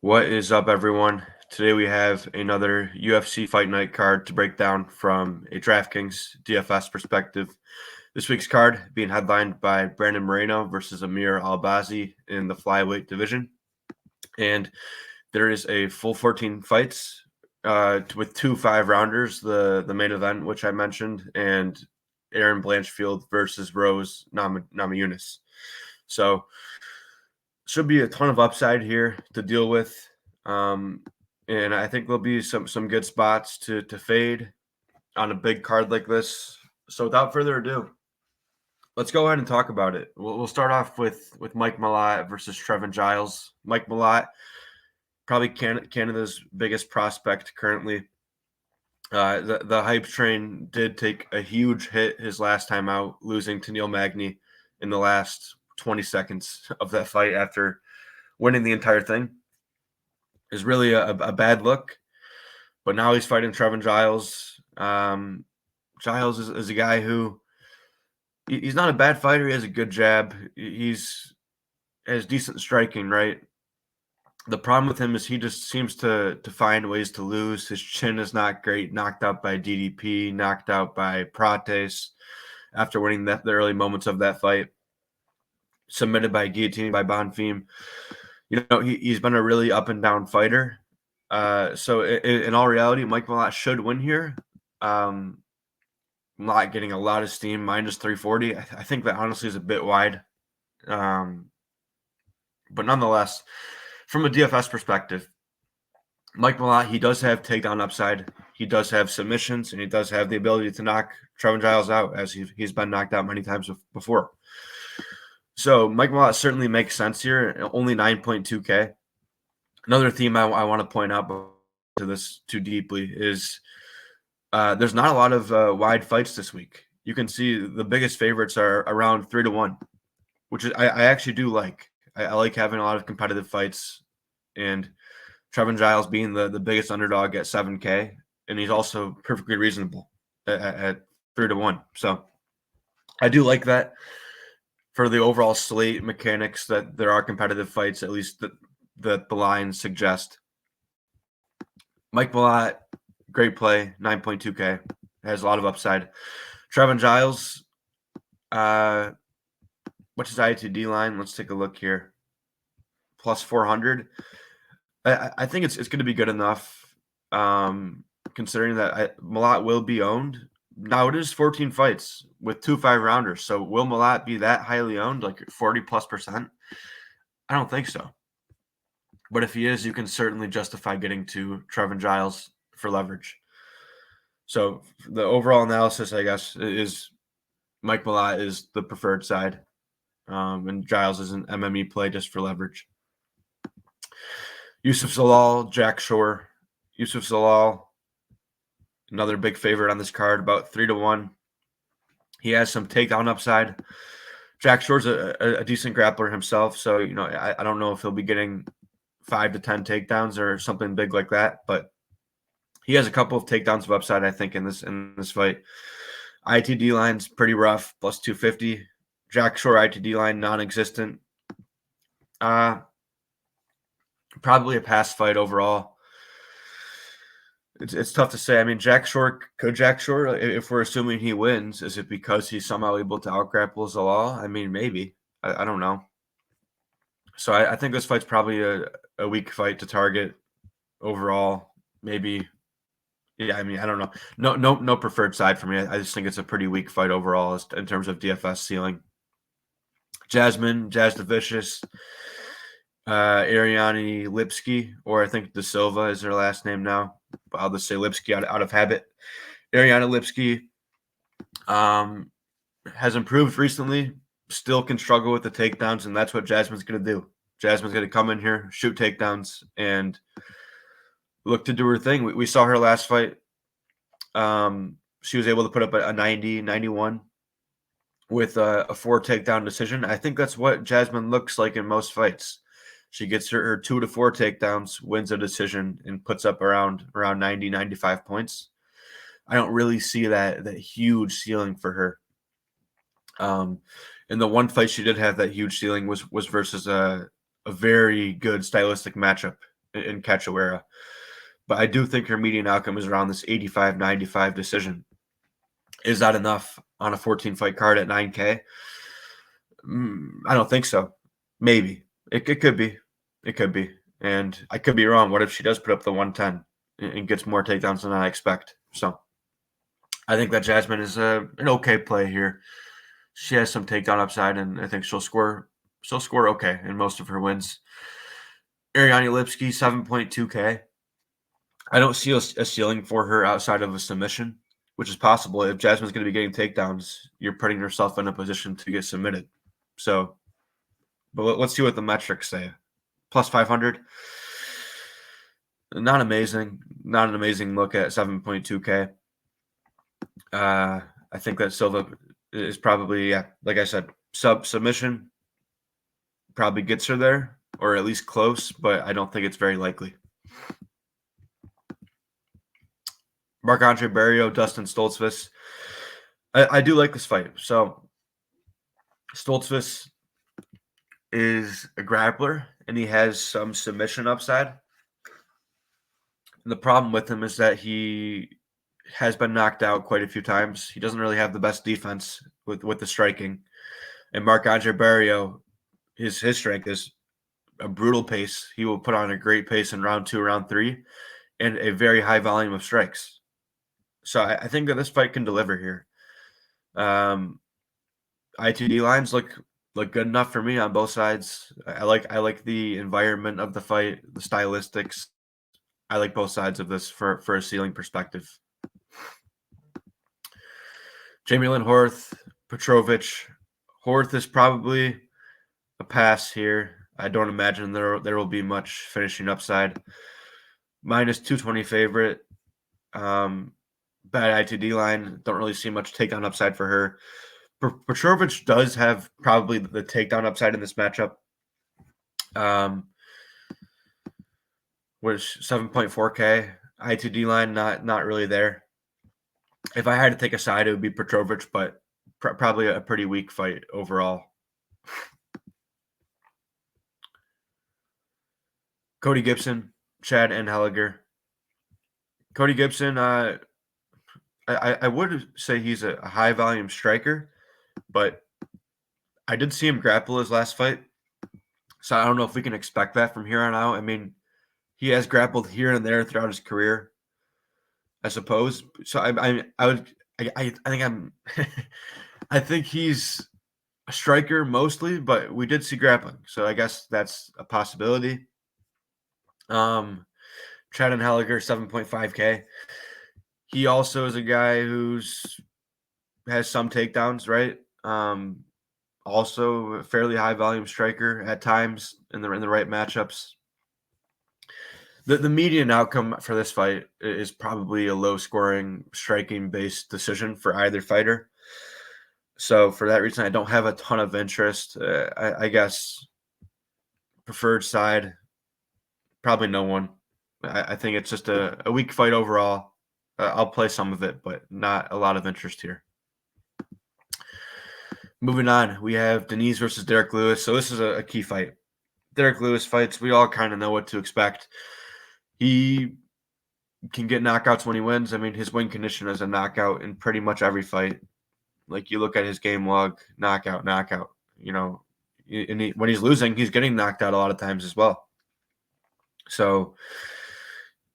What is up, everyone? Today we have another UFC Fight Night card to break down from a DraftKings DFS perspective. This week's card being headlined by Brandon Moreno versus Amir Albazi in the flyweight division. And there is a full 14 fights with 2 5-rounders, the main event, which I mentioned, and Aaron Blanchfield versus Rose Namajunas. So should be a ton of upside here to deal with. And I think there'll be some good spots to fade on a big card like this. So without further ado, let's go ahead and talk about it. We'll start off with Mike Malott versus Trevin Giles. Mike Malott, probably Canada's biggest prospect currently. The hype train did take a huge hit his last time out, losing to Neil Magny in the last 20 seconds of that fight after winning the entire thing. Is really a bad look. But now he's fighting Trevin Giles. Giles is a guy who he's not a bad fighter. He has a good jab. He's has decent striking, right? The problem with him is he just seems to find ways to lose. His chin is not great. Knocked out by DDP, knocked out by Prates after winning the early moments of that fight. Submitted by guillotine by Bonfim. You know, he's been a really up and down fighter. So in all reality, Mike Malott should win here. Not getting a lot of steam, minus 340. I think that honestly is a bit wide. But nonetheless, from a DFS perspective, Mike Malott, he does have takedown upside. He does have submissions, and he does have the ability to knock Trevin Giles out, as he's been knocked out many times before. So Mike Malott certainly makes sense here. Only 9.2K. Another theme I want to point out to this too deeply is there's not a lot of wide fights this week. You can see the biggest favorites are around 3-1, which is, I actually do like. I like having a lot of competitive fights, and Trevin Giles being the biggest underdog at 7K, and he's also perfectly reasonable at 3-1. So I do like that for the overall slate mechanics that there are competitive fights, at least that the lines suggest. Mike Malott, great play, 9.2K, has a lot of upside. Trevin Giles, what's his ITD line? Let's take a look here. Plus 400. I think it's going to be good enough, considering that Malott will be owned. Now it is 14 fights with 2 5-rounders. So will Malott be that highly owned, like 40+%? I don't think so. But if he is, you can certainly justify getting to Trevin Giles for leverage. So the overall analysis, I guess, is Mike Malott is the preferred side, and Giles is an MME play just for leverage. Yusuf Zalal, Jack Shore. Yusuf Zalal, another big favorite on this card, about 3-1. He has some takedown upside. Jack Shore's a decent grappler himself, so you know I don't know if he'll be getting 5 to 10 takedowns or something big like that, but he has a couple of takedowns of upside, I think, in this fight. ITD line's pretty rough, plus 250. Jack Shore ITD line non-existent. Probably a pass fight overall. It's tough to say. I mean, Jack Shore, if we're assuming he wins, is it because he's somehow able to outgrapple Zalal? I mean, maybe. I don't know. So I think this fight's probably a weak fight to target overall. Maybe. Yeah, I mean, I don't know. No preferred side for me. I just think it's a pretty weak fight overall in terms of DFS ceiling. Jazz the Vicious, Ariane Lipski, or I think De Silva is her last name now. But I'll just say Lipski out of habit. Ariane Lipski has improved recently. Still can struggle with the takedowns, and that's what Jasmine's going to do. Jasmine's going to come in here, shoot takedowns, and look to do her thing. We saw her last fight. She was able to put up a 90, 91 with a 4 takedown decision. I think that's what Jasmine looks like in most fights. She gets her 2 to 4 takedowns, wins a decision, and puts up around 90, 95 points. I don't really see that huge ceiling for her. In the one fight she did have that huge ceiling was versus a very good stylistic matchup in Cachoeira. But I do think her median outcome is around this 85-95 decision. Is that enough on a 14-fight card at 9K? I don't think so. Maybe. It could be. It could be. And I could be wrong. What if she does put up the 110 and gets more takedowns than I expect? So I think that Jasmine is an okay play here. She has some takedown upside, and I think she'll score okay in most of her wins. Ariane Lipsky, 7.2K. I don't see a ceiling for her outside of a submission, which is possible. If Jasmine's going to be getting takedowns, you're putting yourself in a position to get submitted. So, but let's see what the metrics say. Plus 500. Not amazing. Not an amazing look at 7.2K. I think that Silva is probably, like I said, submission probably gets her there, or at least close, but I don't think it's very likely. Marc-Andre Barrios, Dustin Stoltzfus. I do like this fight. So Stoltzfus is a grappler, and he has some submission upside. And the problem with him is that he has been knocked out quite a few times. He doesn't really have the best defense with the striking. And Marc-Andre Barrios, his strength is a brutal pace. He will put on a great pace in round 2, round 3, and a very high volume of strikes. So I think that this fight can deliver here. ITD lines look good enough for me on both sides. I like the environment of the fight, the stylistics. I like both sides of this for a ceiling perspective. Jamie Lynn Horth, Petrovic. Horth is probably a pass here. I don't imagine there will be much finishing upside. Minus 220 favorite. Bad ITD line. Don't really see much takedown upside for her. Petrovic does have probably the takedown upside in this matchup. Which 7.4K. ITD line not really there. If I had to take a side, it would be Petrovic, but probably a pretty weak fight overall. Cody Gibson, Chad Enhelliger. Cody Gibson, I would say he's a high volume striker, but I did see him grapple his last fight. So I don't know if we can expect that from here on out. I mean, he has grappled here and there throughout his career, I suppose. So I think I'm I think he's a striker mostly, but we did see grappling. So I guess that's a possibility. Chad Enhelliger, 7.5K. He also is a guy who's has some takedowns, right? Also a fairly high volume striker at times in the right matchups. The median outcome for this fight is probably a low scoring striking based decision for either fighter. So for that reason, I don't have a ton of interest. I guess preferred side, probably no one. I think it's just a weak fight overall. I'll play some of it, but not a lot of interest here. Moving on, we have Denise versus Derek Lewis. So this is a key fight. Derek Lewis fights, we all kind of know what to expect. He can get knockouts when he wins. I mean, his win condition is a knockout in pretty much every fight. Like you look at his game log, knockout. You know, and when he's losing, he's getting knocked out a lot of times as well. So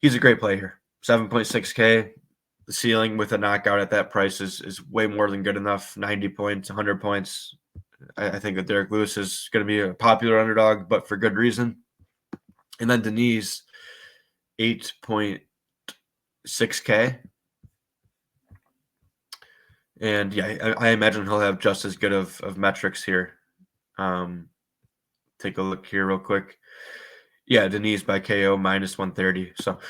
he's a great play here. 7.6K. The ceiling with a knockout at that price is way more than good enough. 90 points, 100 points. I think that Derek Lewis is going to be a popular underdog, but for good reason. And then Denise, 8.6K. And yeah, I imagine he'll have just as good of metrics here. Take a look here real quick. Yeah, Denise by KO minus 130. So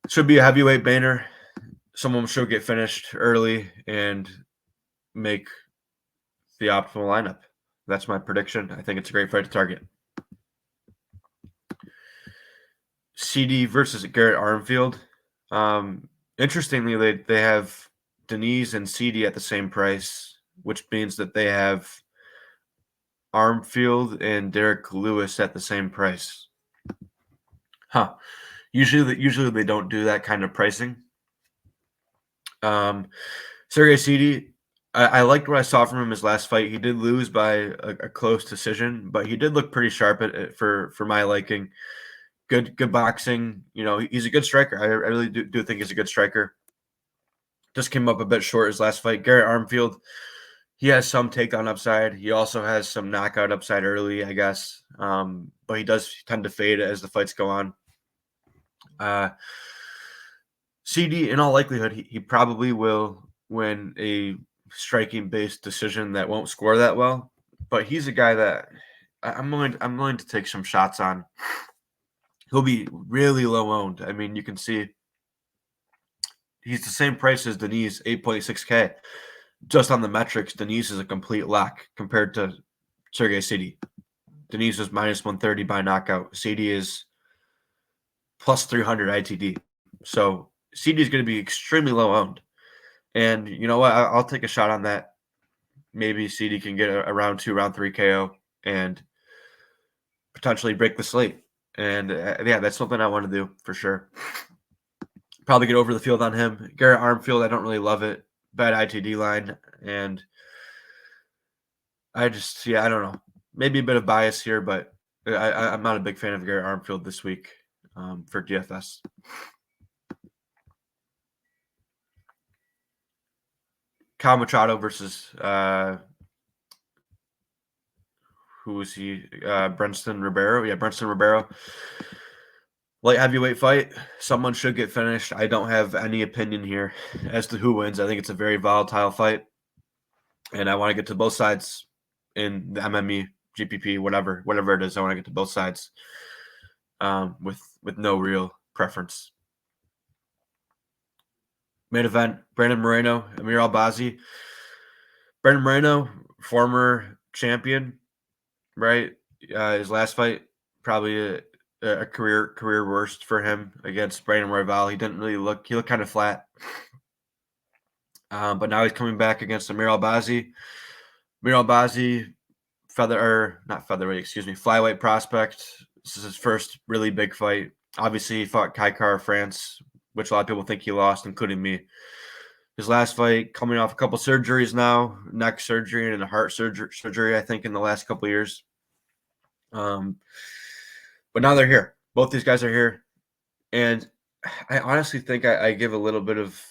should be a heavyweight banner. Someone should get finished early and make the optimal lineup. That's my prediction. I think it's a great fight to target. CD versus Garrett Armfield. Interestingly, they have Denise and CD at the same price, which means that they have Armfield and Derek Lewis at the same price. Huh. Usually they don't do that kind of pricing. Um, Sergey Cedi, I liked what I saw from him his last fight. He did lose by a close decision, but he did look pretty sharp at it for my liking. Good boxing. He's a good striker. I really do think he's a good striker. Just came up a bit short his last fight. Garrett Armfield, he has some takedown upside. He also has some knockout upside early, I guess. But he does tend to fade as the fights go on. CD, in all likelihood, he probably will win a striking-based decision that won't score that well. But he's a guy that I'm willing to take some shots on. He'll be really low owned. I mean, you can see he's the same price as Denise, 8.6K. Just on the metrics, Denise is a complete lock compared to Sergey Cedi. Denise is minus 130 by knockout. Cedi is plus 300 ITD. So Cedi is going to be extremely low owned. And you know what? I'll take a shot on that. Maybe Cedi can get a round 2, round 3 KO and potentially break the slate. And yeah, that's something I want to do for sure. Probably get over the field on him. Garrett Armfield, I don't really love it. Bad ITD line. And I don't know. Maybe a bit of bias here, but I'm not a big fan of Garrett Armfield this week for DFS. Kyle Machado versus who was he? Brenston Ribeiro. Yeah, Brenston Ribeiro. Light heavyweight fight. Someone should get finished. I don't have any opinion here as to who wins. I think it's a very volatile fight. And I want to get to both sides in the MME, GPP, whatever it is. I want to get to both sides with no real preference. Main event, Brandon Moreno, Amir Albazi. Brandon Moreno, former champion, right? His last fight, probably a career worst for him against Brandon Royval. He looked kind of flat. But now he's coming back against Amir Albazi. Amir Albazi, flyweight prospect. This is his first really big fight. Obviously, he fought Kai Kara France, which a lot of people think he lost, including me. His last fight, coming off a couple surgeries now, neck surgery and a heart surgery, I think, in the last couple of years. But now they're here. Both these guys are here. And I honestly think I give a little bit of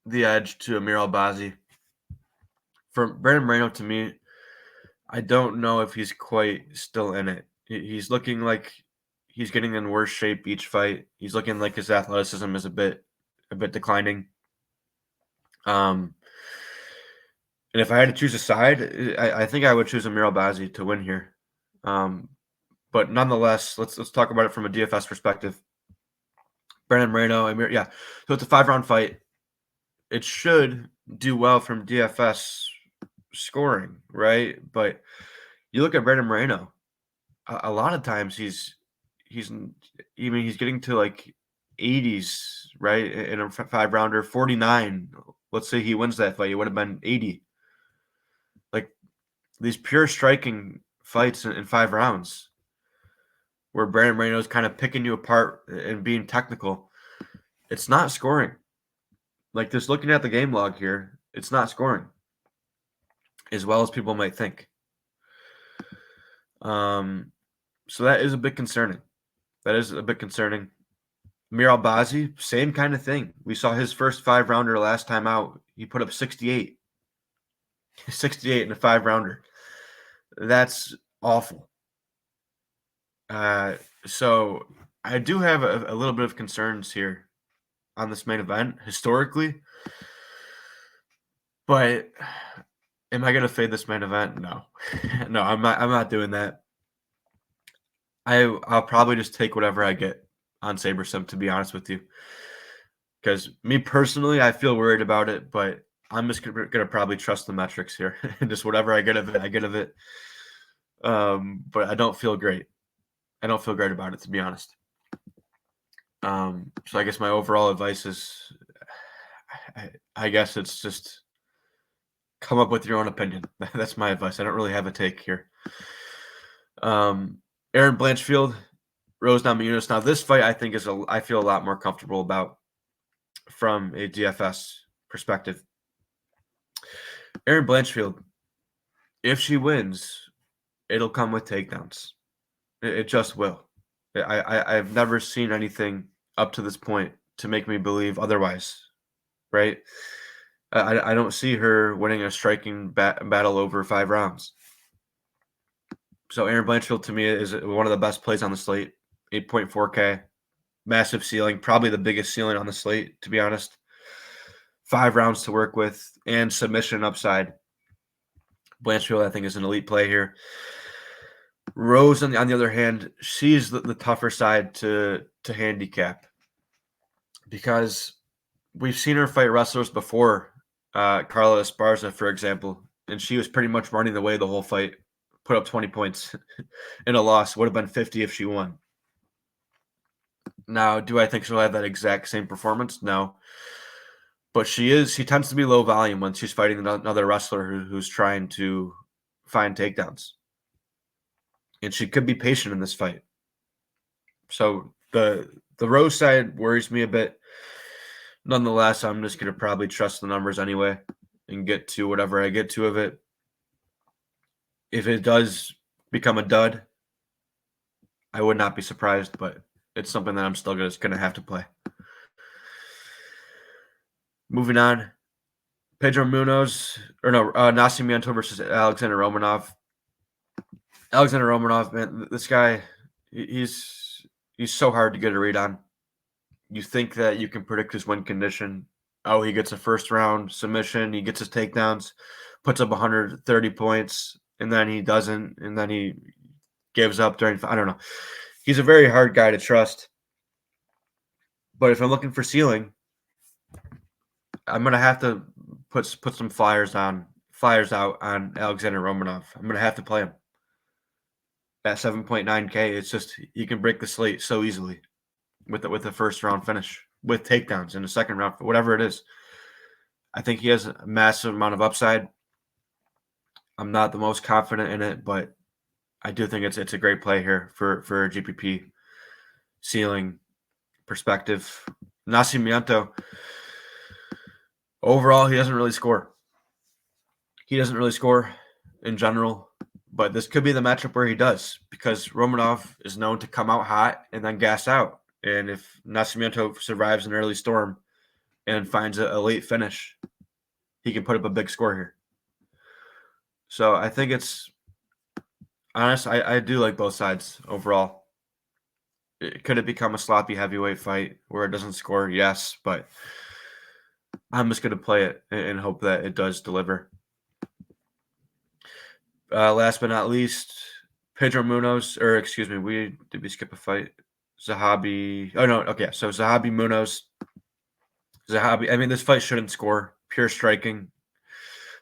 the edge to Amir Albazi. For Brandon Moreno, to me, I don't know if he's quite still in it. He's looking like he's getting in worse shape each fight. He's looking like his athleticism is a bit declining. And if I had to choose a side, I think I would choose Amir Albazi to win here. But nonetheless, let's talk about it from a DFS perspective. Brandon Moreno, Amir, yeah. So it's a 5-round fight. It should do well from DFS scoring, right? But you look at Brandon Moreno, a lot of times he's getting to like 80s, right? In a 5-rounder, 49. Let's say he wins that fight, it would have been 80. Like these pure striking fights in 5 rounds where Brandon Moreno is kind of picking you apart and being technical. It's not scoring. Like just looking at the game log here, it's not scoring as well as people might think. So that is a bit concerning. Amir Albazi, same kind of thing. We saw his first 5-rounder last time out. He put up 68. 68 in a 5-rounder. That's awful. So I do have a little bit of concerns here on this main event historically. But am I going to fade this main event? No. No, I'm not doing that. I'll probably just take whatever I get on SaberSim, to be honest with you. Because me personally, I feel worried about it, but I'm just gonna probably trust the metrics here. Just whatever I get of it, I get of it. But I don't feel great. I don't feel great about it, to be honest. So I guess my overall advice is, I guess it's just come up with your own opinion. That's my advice. I don't really have a take here. Aaron Blanchfield, Rose Namajunas. Now, this fight I think I feel a lot more comfortable about from a DFS perspective. Erin Blanchfield, if she wins, it'll come with takedowns. It just will. I've never seen anything up to this point to make me believe otherwise, right? I don't see her winning a striking battle over 5 rounds. So Erin Blanchfield to me is one of the best plays on the slate. 8.4K, massive ceiling, probably the biggest ceiling on the slate, to be honest. 5 rounds to work with and submission upside. Blanchfield, I think, is an elite play here. Rose, on the other hand, she's the tougher side to handicap because we've seen her fight wrestlers before. Carla Esparza, for example, and she was pretty much running away the whole fight, put up 20 points in a loss. Would have been 50 if she won. Now, do I think she'll have that exact same performance? No. But she tends to be low volume when she's fighting another wrestler who's trying to find takedowns. And she could be patient in this fight. So the Rose side worries me a bit. Nonetheless, I'm just going to probably trust the numbers anyway and get to whatever I get to of it. If it does become a dud, I would not be surprised, but it's something that I'm still going to have to play. Moving on, Nascimento versus Alexander Romanov. Alexander Romanov, man, this guy, he's so hard to get a read on. You think that you can predict his win condition. Oh, he gets a first round submission. He gets his takedowns, puts up 130 points, and then he doesn't, and then he gives up during. I don't know. He's a very hard guy to trust. But if I'm looking for ceiling, I'm gonna have to put some flyers out on Alexander Romanov. I'm gonna have to play him at 7.9K. It's just he can break the slate so easily with the first round finish, with takedowns in the second round, whatever it is. I think he has a massive amount of upside. I'm not the most confident in it, but I do think it's a great play here for a GPP ceiling perspective. Nascimento, overall, he doesn't really score. He doesn't really score in general, but this could be the matchup where he does because Romanov is known to come out hot and then gas out. And if Nascimento survives an early storm and finds a late finish, he can put up a big score here. So I think it's honest. I do like both sides overall. Could it become a sloppy heavyweight fight where it doesn't score? Yes, but I'm just going to play it and hope that it does deliver. Last but not least, Pedro Munoz, did we skip a fight? Zahabi. Oh, no. Okay. So Zahabi Munoz. This fight shouldn't score. Pure striking.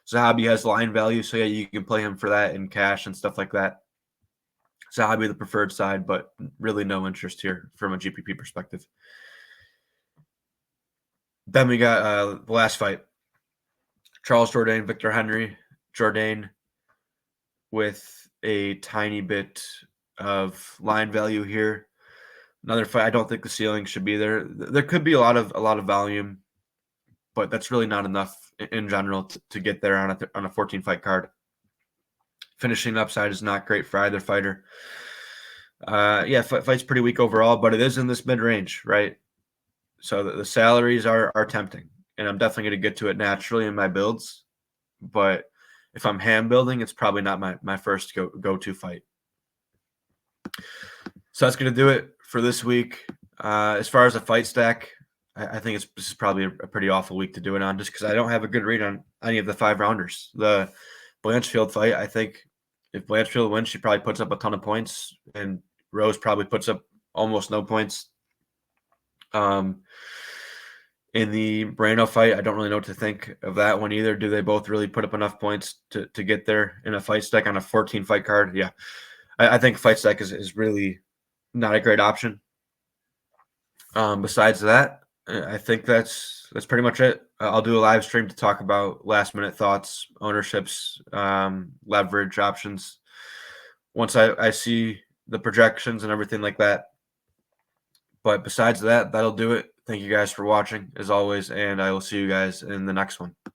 Zahabi has line value. So, yeah, you can play him for that in cash and stuff like that. Zahabi the preferred side, but really no interest here from a GPP perspective. Then we got the last fight. Charles Jourdain, Victor Henry. Jourdain with a tiny bit of line value here. Another fight. I don't think the ceiling should be there. There could be a lot of volume, but that's really not enough in general to get there on a 14 fight card. Finishing upside is not great for either fighter. Fight's pretty weak overall, but it is in this mid range, right? So the salaries are tempting, and I'm definitely going to get to it naturally in my builds. But if I'm hand building, it's probably not my first go-to fight. So that's going to do it for this week. As far as a fight stack, I think this is probably a pretty awful week to do it on just because I don't have a good read on any of the 5 rounders. The Blanchfield fight, I think if Blanchfield wins, she probably puts up a ton of points, and Rose probably puts up almost no points. In the Moreno fight, I don't really know what to think of that one either. Do they both really put up enough points to get there in a fight stack on a 14 fight card? Yeah. I think fight stack is really not a great option. Besides that, I think that's pretty much it. I'll do a live stream to talk about last minute thoughts, ownerships, leverage options. Once I see the projections and everything like that, But besides that, that'll do it. Thank you guys for watching, as always, and I will see you guys in the next one.